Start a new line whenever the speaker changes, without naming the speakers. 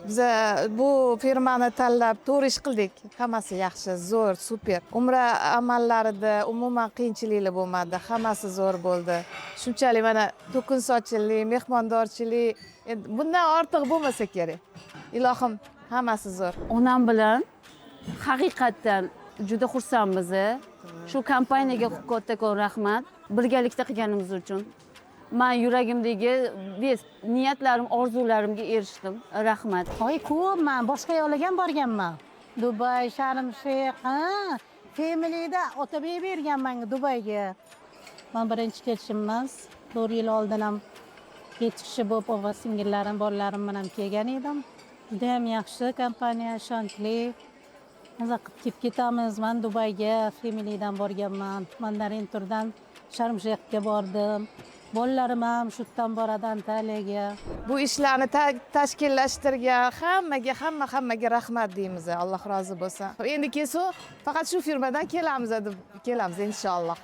Biza bu firmani tanlab to'g'ri ish qildik. Hammasi yaxshi, zo'r, super. Umra amallarida umuman qiyinchiliklar bo'lmadi. Hammasi zo'r bo'ldi. Shunchalik mana to'kinsochlik, mehmondorchilik, endi bundan ortiq bo'lmasa kerak. Ilohim, hammasi zo'r.
Onam bilan haqiqatdan juda xursandmiz. Shu kompaniyaga kattakon rahmat birgalikda qilganimiz uchun. Men yuragimdagi niyatlarim, orzularimga erishdim. Rahmat.
Hoy, ko'pman, boshqa yoqlarga ham borganman. Dubay, Sharm Sheyx, Family'da otabek berganman Dubayga. Men birinchi kelishim emas. 4 yil oldin ham 7 kishi bo'lib, o'g'il singillarim, bolalarim bilan kelgan edim. Juda ham yaxshi kompaniya, ishonchli. Maza qilib ketamiz. Men Dubayga Family'dan borganman. Mandarin turdan Sharm Sheyxga bordim. Bolalarim ham shu yerdan boradi Antaliyaga.
Bu ishlarni tashkillashtirgan hammaga rahmat deymiz. Alloh rozi bo'lsin. Endi kelsa, faqat shu firmadan kelamiz inshaalloh.